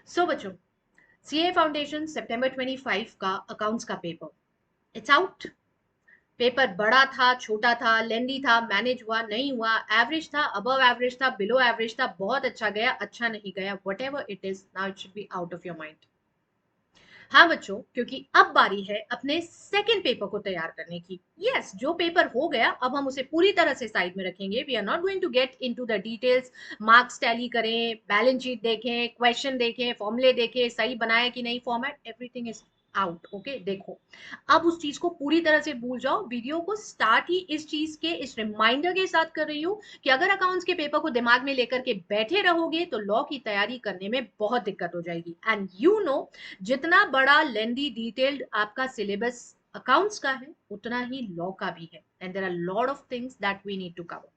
सो बच्चों, CA foundation सितंबर 25 का accounts का पेपर इट्स आउट। पेपर बड़ा था, छोटा था, लेंदी था, मैनेज हुआ, नहीं हुआ, एवरेज था, अबव एवरेज था, बिलो एवरेज था, बहुत अच्छा गया, अच्छा नहीं गया, what ever it is, now it should be out of your mind. हाँ बच्चों, क्योंकि अब बारी है अपने सेकंड पेपर को तैयार करने की। यस, जो पेपर हो गया अब हम उसे पूरी तरह से साइड में रखेंगे। We are not going to get into the details. Marks tally करें, बैलेंस शीट देखें, क्वेश्चन देखें, फॉर्मूले देखें, सही बनाया कि नहीं format, everything is out. Okay, देखो, अब उस चीज को पूरी तरह से भूल जाओ। वीडियो को स्टार्ट ही इस चीज के, इस रिमाइंडर के साथ कर रही हूँ कि अगर अकाउंट्स के पेपर को दिमाग में लेकर के बैठे रहोगे तो लॉ की तैयारी करने में बहुत दिक्कत हो जाएगी। एंड यू नो, जितना बड़ा लेंदी डिटेल्ड आपका सिलेबस अकाउंट्स का है, उतना ही लॉ का भी है। And there are lot of things that we need to cover.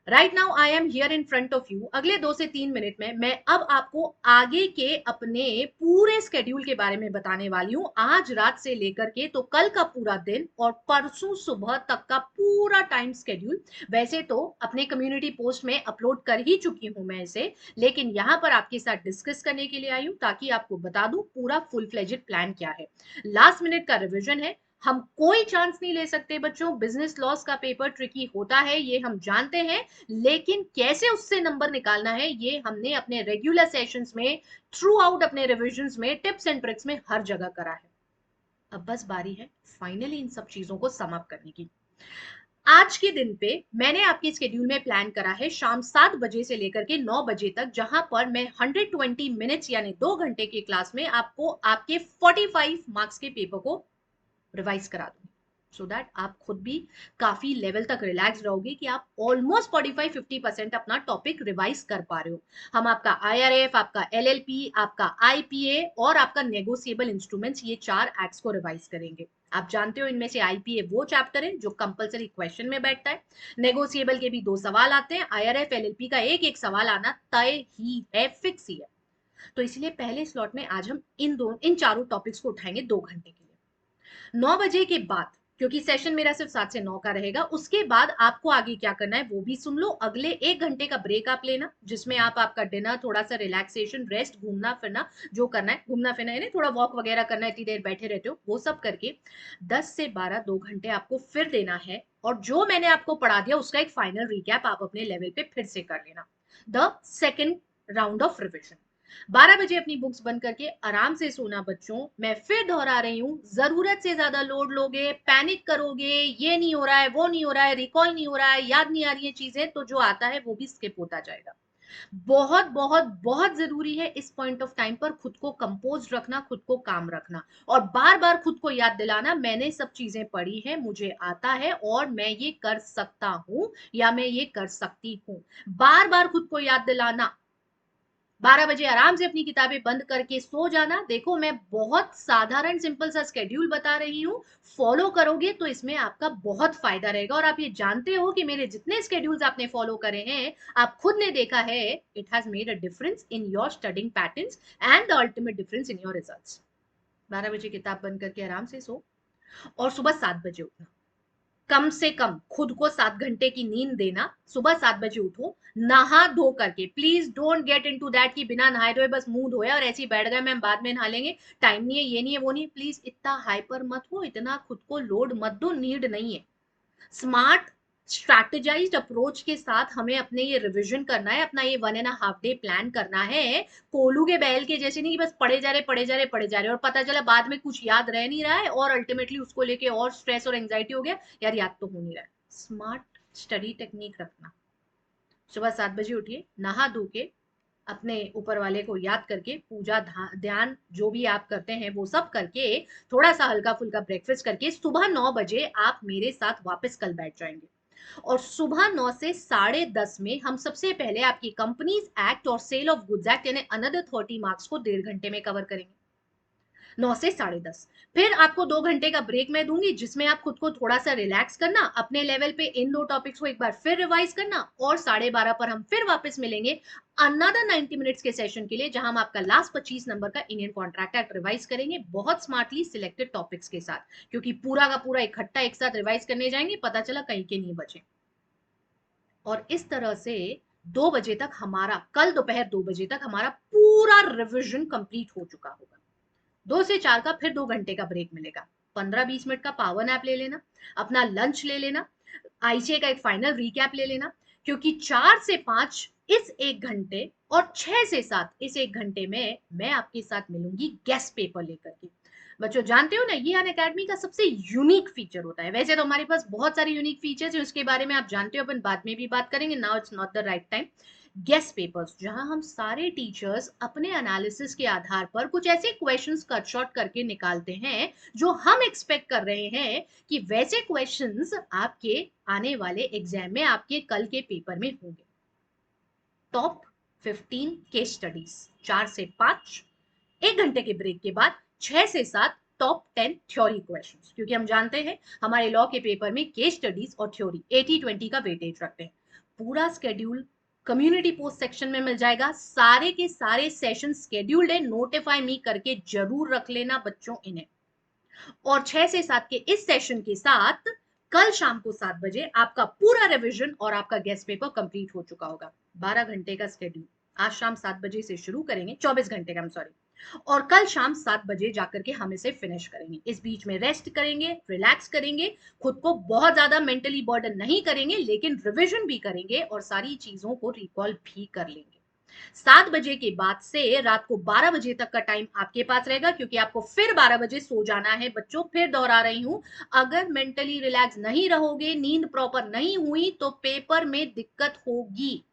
Right now I am here in front of you. अगले 2 से 3 मिनट में मैं अब आपको आगे के अपने पूरे स्केड्यूल के बारे में बताने वाली हूँ। आज रात से लेकर के तो कल का पूरा दिन और परसों सुबह तक का पूरा टाइम स्केड्यूल। वैसे तो अपने कम्युनिटी पोस्ट में अपलोड कर ही चुकी हूं मैं इसे, लेकिन यहाँ पर आपके साथ डिस्कस करने के लिए आई हूँ ताकि आपको बता दूं पूरा फुल फ्लेजेड प्लान क्या है। लास्ट मिनट का रिविजन है। हम कोई चांस नहीं ले सकते बच्चों। बिजनेस लॉस का पेपर ट्रिकी होता है, ये हम जानते हैं, लेकिन कैसे उससे नंबर निकालना है ये हमने अपने रेगुलर सेशंस में, थ्रू आउट अपने रिविजन्स में, टिप्स एंड ट्रिक्स में हर जगह करा है। अब बस बारी है फाइनली इन सब चीजों को समाप्त करने की। आज के दिन पे मैंने आपके स्केड्यूल में प्लान करा है शाम 7 बजे से लेकर के 9 बजे तक, जहां पर मैं 120 मिनट्स यानी 2 घंटे की क्लास में आपको आपके 45 मार्क्स के पेपर को रिवाइज करा दूंगी, सो दैट आप खुद भी काफी लेवल तक रिलैक्स रहोगे कि आप ऑलमोस्ट 45-50% अपना टॉपिक रिवाइज कर पा रहे हो। हम आपका आईआरएफ, आपका एलएलपी, आपका आईपीए और आपका नेगोशिएबल इंस्ट्रूमेंट्स, ये 4 एक्ट्स को रिवाइज करेंगे। आप जानते हो इनमें से आईपीए वो चैप्टर है जो कंपलसरी क्वेश्चन में बैठता है। नेगोशिएबल के भी 2 सवाल आते हैं। आईआरएफ एलएलपी का एक एक सवाल आना तय ही है, फिक्स ही है। तो इसलिए पहले स्लॉट में आज हम इन चारों टॉपिक्स को उठाएंगे 2 घंटे के लिए। 9 बजे के बाद, क्योंकि सेशन मेरा सिर्फ 7 से 9 का रहेगा, उसके बाद आपको आगे क्या करना है वो भी सुन लो। अगले 1 घंटे का ब्रेक आप लेना, जिसमें आप आपका डिनर, थोड़ा सा रिलैक्सेशन, रेस्ट, घूमना फिरना जो करना है, घूमना फिरना है थोड़ा वॉक वगैरह करना है, इतनी देर बैठे रहते हो वो सब करके 10 से 12 2 घंटे आपको फिर देना है। और जो मैंने आपको पढ़ा दिया उसका एक फाइनल रिकैप आप अपने लेवल पे फिर से कर लेना, the second round of revision. 12 बजे अपनी बुक्स बंद करके आराम से सोना बच्चों। मैं फिर दोहरा रही हूँ, जरूरत से ज्यादा लोड लोगे, पैनिक करोगे, ये नहीं हो रहा है, वो नहीं हो रहा है, रिकॉल नहीं हो रहा है, याद नहीं आ रही है चीजें, तो जो आता है वो भी स्किप होता जाएगा। बहुत बहुत बहुत जरूरी है इस पॉइंट ऑफ टाइम पर खुद को कंपोज रखना, खुद को काम रखना, और बार बार खुद को याद दिलाना, मैंने सब चीजें पढ़ी है, मुझे आता है और मैं ये कर सकता हूं या मैं ये कर सकती हूँ। बार बार खुद को याद दिलाना। 12 बजे आराम से अपनी किताबें बंद करके सो जाना। देखो, मैं बहुत साधारण सिंपल सा स्केड्यूल बता रही हूँ, फॉलो करोगे तो इसमें आपका बहुत फायदा रहेगा। और आप ये जानते हो कि मेरे जितने स्केड्यूल्स आपने फॉलो करे हैं, आप खुद ने देखा है, it has made a difference in your studying patterns and the ultimate difference in your results. 12 बजे किताब बंद करके आराम से सो, और सुबह 7 बजे उठना। कम से कम खुद को 7 घंटे की नींद देना। सुबह 7 बजे उठो, नहा धो करके। Please don't get into that कि बिना नहाए धोए बस मुंह धोया और ऐसे ही बैठ गए, मैम बाद में नहा लेंगे, टाइम नहीं है, ये नहीं है, वो नहीं है। प्लीज इतना हाइपर मत हो, इतना खुद को लोड मत दो, नीड नहीं है। स्मार्ट स्ट्रैटेजाइज्ड अप्रोच के साथ हमें अपने ये रिवीजन करना है, अपना ये 1.5 डे प्लान करना है। कोलू के बैल के जैसे नहीं कि बस पढ़े जा रहे पढ़े जा रहे पढ़े जा रहे और पता चला बाद में कुछ याद रह नहीं रहा है और अल्टीमेटली उसको लेके और स्ट्रेस और एंजाइटी हो गया, यार याद तो हो नहीं रहा है। स्मार्ट स्टडी टेक्निक रखना। सुबह 7 बजे उठिए, नहा धो के अपने ऊपर वाले को याद करके, पूजा ध्यान जो भी आप करते हैं वो सब करके, थोड़ा सा हल्का फुल्का ब्रेकफास्ट करके, सुबह 9 बजे आप मेरे साथ वापस कल बैठ जाएंगे। और सुबह 9 से 10:30 में हम सबसे पहले आपकी कंपनीज एक्ट और सेल ऑफ गुड्स एक्ट यानी अनदर 30 मार्क्स को 1.5 घंटे में कवर करेंगे। 9 से 10:30। फिर आपको 2 घंटे का ब्रेक मैं दूंगी, जिसमें आप खुद को थोड़ा सा रिलैक्स करना, अपने लेवल पे इन 2 टॉपिक्स को एक बार फिर रिवाइज करना, और 12:30 पर हम फिर वापस मिलेंगे अनदर 90 मिनट्स के सेशन के लिए, जहां हम आपका लास्ट 25 नंबर का इंडियन कॉन्ट्रैक्ट एक्ट रिवाइज करेंगे, बहुत स्मार्टली सिलेक्टेड टॉपिक्स के साथ, क्योंकि पूरा का पूरा इकट्ठा एक साथ रिवाइज करने जाएंगे, पता चला कहीं के नहीं बचे। और इस तरह से 2 बजे तक हमारा, कल दोपहर 2 बजे तक हमारा पूरा रिविजन कंप्लीट हो चुका होगा। 2 से 4 का फिर 2 घंटे का ब्रेक मिलेगा। 15-20 मिनट का पावर नैप ले लेना, अपना लंच ले लेना, आईसीए का एक फाइनल रिकैप ले लेना, क्योंकि 4 से 5 इस 1 घंटे और 6 से 7 इस 1 घंटे में मैं आपके साथ मिलूंगी गेस्ट पेपर लेकर के। बच्चों जानते हो ना, ये अनअकैडमी का सबसे यूनिक फीचर होता है। वैसे तो हमारे पास बहुत सारे यूनिक फीचर्स हैं, उसके बारे में आप जानते हो, अपन बाद में भी बात करेंगे। Now it's not the right time. Guest papers, जहां हम सारे टीचर्स अपने एनालिसिस के आधार पर कुछ ऐसे क्वेश्चंस कट शॉर्ट करके निकालते हैं जो हम एक्सपेक्ट कर रहे हैं कि वैसे क्वेश्चंस आपके आने वाले एग्जाम में, आपके कल के पेपर में होंगे। टॉप 15 केस स्टडीज, 4 से 5 1 घंटे के ब्रेक के बाद 6 से 7 टॉप 10 थ्योरी क्वेश्चंस, क्योंकि हम जानते हैं हमारे लॉ के पेपर में केस स्टडीज और थ्योरी 80-20 का वेटेज रखते हैं। पूरा स्केड्यूल कम्युनिटी पोस्ट सेक्शन में मिल जाएगा। सारे के सारे सेशन स्केड्यूल्ड है, नोटिफाई मी करके जरूर रख लेना बच्चों इन्हें। और 6 से 7 के इस सेशन के साथ कल शाम को 7 बजे आपका पूरा रिवीजन और आपका गेस्ट पेपर कंप्लीट हो चुका होगा। 12 घंटे का स्केड्यूल आज शाम 7 बजे से शुरू करेंगे, 24 घंटे का, सॉरी, और कल शाम 7 बजे जाकर के हम इसे फिनिश करेंगे। इस बीच में रेस्ट करेंगे, रिलैक्स करेंगे, खुद को बहुत ज्यादा मेंटली बर्डन नहीं करेंगे, लेकिन रिवीजन भी करेंगे और सारी चीजों को रिकॉल भी कर लेंगे। 7 बजे के बाद से रात को 12 बजे तक का टाइम आपके पास रहेगा, क्योंकि आपको फिर 12 बजे सो जाना है बच्चों। फिर दोहरा रही हूं, अगर मेंटली रिलैक्स नहीं रहोगे, नींद प्रॉपर नहीं हुई, तो पेपर में दिक्कत होगी।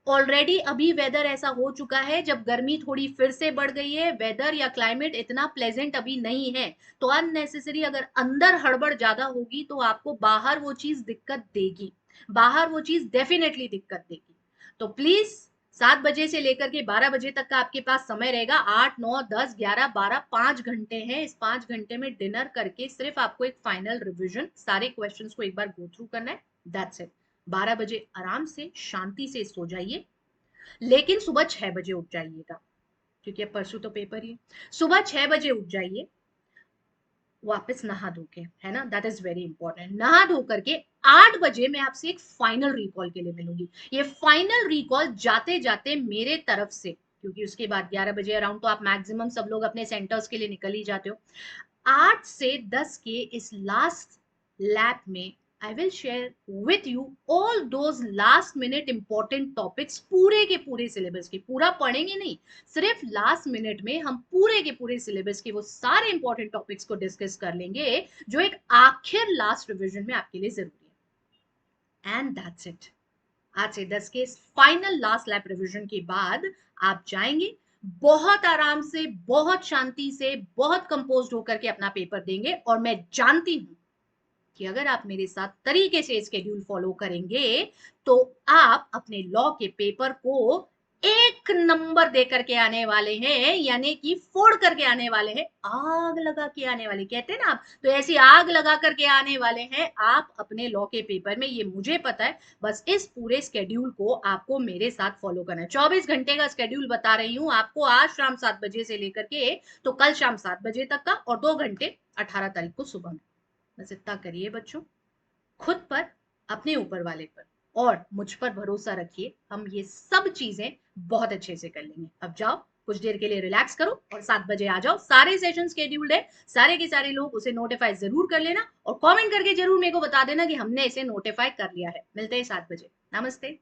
ऑलरेडी अभी वेदर ऐसा हो चुका है, जब गर्मी थोड़ी फिर से बढ़ गई है, वेदर या क्लाइमेट इतना प्लेजेंट अभी नहीं है, तो अननेसेसरी अगर अंदर हड़बड़ ज्यादा होगी तो आपको बाहर वो चीज दिक्कत देगी, बाहर वो चीज डेफिनेटली दिक्कत देगी। तो प्लीज 7 बजे से लेकर के 12 बजे तक का आपके पास समय रहेगा। 8, 9, 10, 11, 12, 5 घंटे हैं। इस 5 घंटे में डिनर करके सिर्फ आपको एक फाइनल रिविजन, सारे क्वेश्चंस को एक बार गो थ्रू करना है, दैट्स इट। 12 बजे आराम से शांति से सो जाइए, लेकिन सुबह 6 बजे उठ जाइएगा, क्योंकि अब परसों तो पेपर ही है। सुबह 6 बजे उठ जाइए, वापस नहा धो के, है ना, दैट इज वेरी इंपॉर्टेंट। नहा धो करके 8 बजे मैं आपसे एक फाइनल रिकॉल के लिए मिलूंगी। ये फाइनल रिकॉल जाते जाते मेरे तरफ से, क्योंकि उसके बाद 11 बजे अराउंड तो आप मैक्सिमम सब लोग अपने सेंटर्स के लिए निकल ही जाते हो। 8 से 10 के इस लास्ट लैप में I will share with you all those last minute important topics, पूरे के पूरे सिलेबस के, पूरा पढ़ेंगे नहीं, सिर्फ लास्ट मिनट में हम पूरे के पूरे सिलेबस के वो सारे इंपॉर्टेंट टॉपिक्स को डिस्कस कर लेंगे जो एक आखिर लास्ट रिवीजन में आपके लिए जरूरी है। And that's it. आज से 10 के फाइनल लास्ट लैप रिवीजन के बाद आप जाएंगे, बहुत आराम से, बहुत शांति से, बहुत कंपोज्ड होकर के अपना पेपर देंगे। और मैं जानती हूं कि अगर आप मेरे साथ तरीके से स्केड्यूल फॉलो करेंगे तो आप अपने लॉ के पेपर को 1 नंबर दे करके आने वाले हैं, यानी कि फोड़ करके आने वाले हैं, आग लगा के आने वाले, कहते हैं ना आप, तो ऐसी आग लगा करके आने वाले हैं आप अपने लॉ के पेपर में, ये मुझे पता है। बस इस पूरे स्केड्यूल को आपको मेरे साथ फॉलो करना है। 24 घंटे का स्केड्यूल बता रही हूं आपको, आज शाम 7 बजे से लेकर के तो कल शाम 7 बजे तक का, और 2 घंटे 18 तारीख को सुबह में। बस इतना करिए बच्चों, खुद पर, अपने ऊपर वाले पर और मुझ पर भरोसा रखिए, हम ये सब चीजें बहुत अच्छे से कर लेंगे। अब जाओ, कुछ देर के लिए रिलैक्स करो और 7 बजे आ जाओ। सारे सेशन शेड्यूल्ड है, सारे के सारे लोग उसे नोटिफाई जरूर कर लेना और कमेंट करके जरूर मेरे को बता देना कि हमने इसे नोटिफाई कर लिया है। मिलते हैं 7 बजे। नमस्ते।